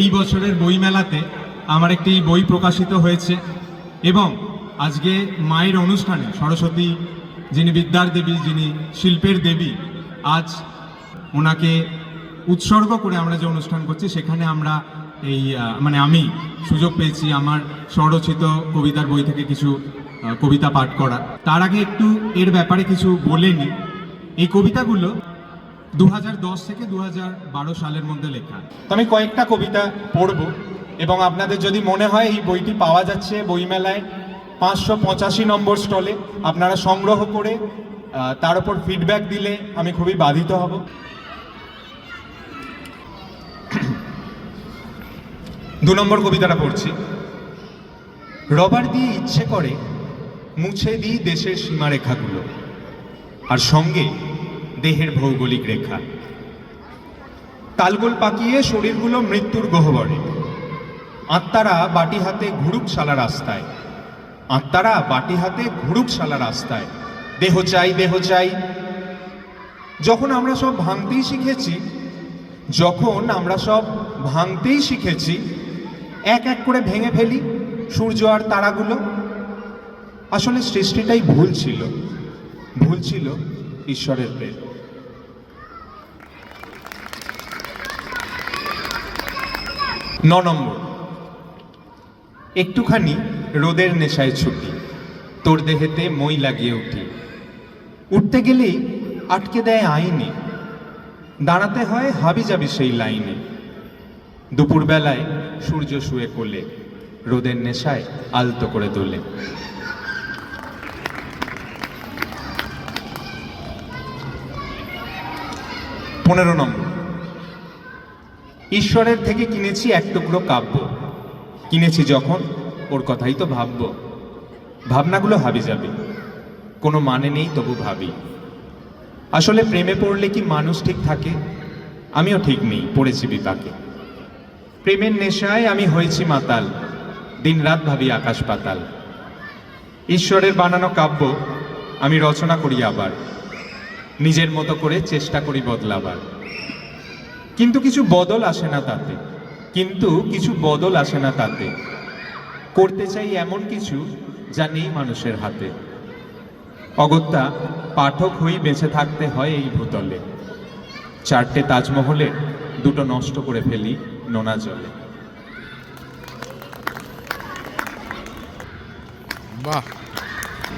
এই বছরের বইমেলাতে আমার একটি বই প্রকাশিত হয়েছে এবং আজকে মায়ের অনুষ্ঠানে সরস্বতী যিনি বিদ্যার দেবী, যিনি শিল্পের দেবী, আজ ওনাকে উৎসর্গ করে আমরা যে অনুষ্ঠান করছি সেখানে আমরা আমি সুযোগ পেয়েছি আমার স্বরচিত কবিতার বই থেকে কিছু কবিতা পাঠ করা। তার আগে একটু এর ব্যাপারে কিছু বলে নিই। এই কবিতাগুলো 2010 থেকে 2012 সালের মধ্যে লেখা। তো আমি কয়েকটা কবিতা পড়ব এবং আপনাদের যদি মনে হয় এই বইটি পাওয়া যাচ্ছে বইমেলায় 585 নম্বর স্টলে, আপনারা সংগ্রহ করে তার উপর ফিডব্যাক দিলে আমি খুবই বাধিত হব। দু নম্বর কবিতাটা পড়ছি। রবার দিয়ে ইচ্ছে করে মুছে দিই দেশের সীমারেখাগুলো, আর সঙ্গে দেহের ভৌগোলিক রেখা। তালগোল পাকিয়ে শরীরগুলো মৃত্যুর গহ্বরে, আত্মারা বাটি হাতে ঘুরুক শালা রাস্তায়, আত্মারা বাটি হাতে ঘুরুক শালা রাস্তায়। দেহ চাই, দেহ চাই। যখন আমরা সব ভাঙতেই শিখেছি, এক এক করে ভেঙে ফেলি সূর্য আর তারাগুলো। আসলে সৃষ্টিটাই ভুল ছিল ঈশ্বরের প্রেম। ন নম্বর। একটুখানি রোদের নেশায় ছুটি, তোর দেহেতে মই লাগিয়ে উঠি। উঠতে গেলেই আটকে দেয় আইনে, দাঁড়াতে হয় হাবিজাবি সেই লাইনে। দুপুরবেলায় সূর্য শুয়ে কোলে, রোদের নেশায় আলতো করে দোলে। 15 নম্বর। ঈশ্বরের থেকে কিনেছি এক টুকরো কাব্য, কিনেছি যখন ওর কথাই তো ভাববো। ভাবনাগুলো হাবিজাবি, কোনো মানে নেই তবু ভাবি। আসলে প্রেমে পড়লে কি মানুষ ঠিক থাকে? আমিও ঠিক নেই, পড়েছি বিপাকে। প্রেমের নেশায় আমি হয়েছি মাতাল, দিনরাত ভাবি আকাশ পাতাল। ঈশ্বরের বানানো কাব্য আমি রচনা করি আবার, নিজের মতো করে চেষ্টা করি বদলাবার। কিন্তু কিছু বদল আসে না তাতে। করতে চাই এমন কিছু যা নেই মানুষের হাতে। অগত্যা পাঠক হই বেঁচে থাকতে হয় এই ভূতলে। 4টে তাজমহলের 2টো নষ্ট করে ফেলি নোনা জলে। বাহ!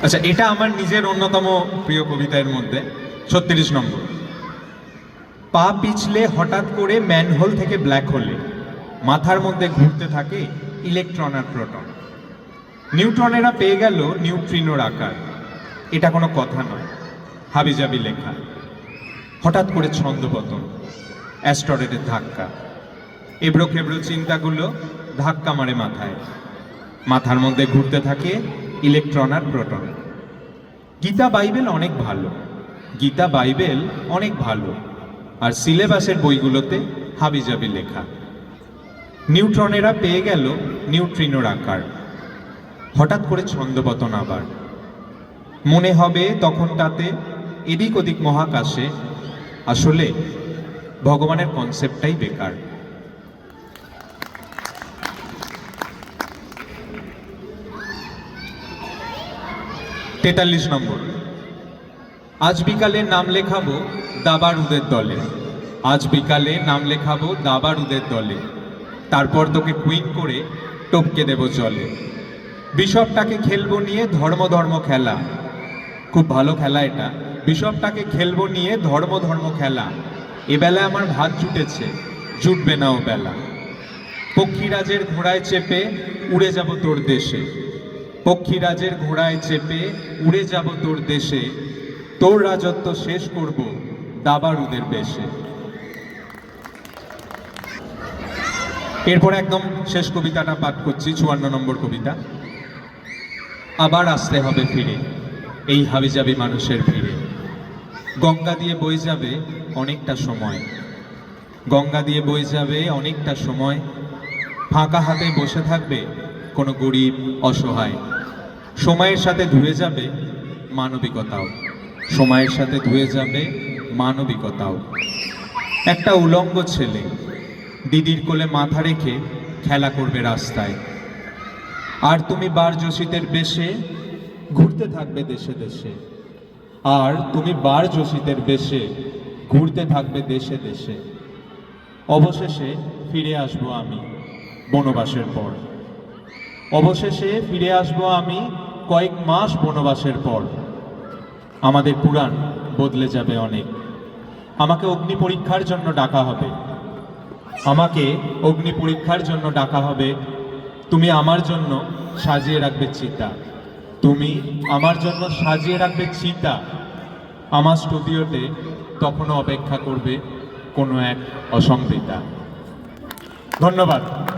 আচ্ছা, এটা আমার নিজের অন্যতম প্রিয় কবিতার মধ্যে। 36 নম্বর। পা পিছলে হঠাৎ করে ম্যানহোল থেকে ব্ল্যাক হোলে, মাথার মধ্যে ঘুরতে থাকে ইলেকট্রন আর প্রোটন। নিউট্রনেরা পেয়ে গেল নিউট্রিনোর আকার। এটা কোনো কথা নয়, হাবিজাবি লেখা। হঠাৎ করে ছন্দপতন, অ্যাস্টেরয়েডের ধাক্কা। এবড়ো খেবড়ো চিন্তাগুলো ধাক্কা মারে মাথায়, মাথার মধ্যে ঘুরতে থাকে ইলেকট্রন আর প্রোটন। গীতা বাইবেল অনেক ভালো, আর সিলেবাসের বইগুলোতে হাবিজাবি লেখা। নিউট্রনেরা পেয়ে গেল নিউট্রিনোর আকার। হঠাৎ করে ছন্দপতন আবার। মনে হবে তখন তাতে এদিক ওদিক মহাকাশে আসলে ভগবানের কনসেপ্টটাই বেকার। তেতাল্লিশ নম্বর। আজ বিকালে নাম লেখাবো দাবারুদের দলে, তারপর তোকে কুইন করে টপকে দেব জলে। বিশপটাকে খেলবো নিয়ে ধর্ম খেলা, খুব ভালো খেলা এটা। বিশপটাকে খেলবো নিয়ে ধর্ম খেলা। এবেলা আমার ভাত জুটবে না ও বেলা। পক্ষীরাজের ঘোড়ায় চেপে উড়ে যাব তোর দেশে, তোর রাজত্ব শেষ করব দাবারুদের বেশে। এরপর একদম শেষ কবিতাটা পাঠ করছি, 54 নম্বর কবিতা। আবার আসতে হবে ফিরে এই হাবিজাবি মানুষের ভিড়ে। গঙ্গা দিয়ে বয়ে যাবে অনেকটা সময়, ফাঁকা হাতে বসে থাকবে কোনো গরিব অসহায়। সময়ের সাথে ধুয়ে যাবে মানবিকতাও। একটা উলঙ্গ ছেলে দিদির কোলে মাথা রেখে খেলা করবে রাস্তায়। আর তুমি বারজসিতের বেশে ঘুরতে থাকবে দেশে দেশে। আর তুমি বারজসিতের বেশে ঘুরতে থাকবে দেশে দেশে। অবশেষে ফিরে আসবো আমি বনবাসের পর। অবশেষে ফিরে আসবো আমি কয়েক মাস বনবাসের পর। আমাদের পুরাণ বদলে যাবে অনেক। আমাকে অগ্নি পরীক্ষার জন্য ডাকা হবে। আমাকে অগ্নি পরীক্ষার জন্য ডাকা হবে। তুমি আমার জন্য সাজিয়ে রাখবে চিতা। তুমি আমার জন্য সাজিয়ে রাখবে চিতা। আমার স্টুডিওতে তখনও অপেক্ষা করবে কোনো এক অসংবিতা। ধন্যবাদ।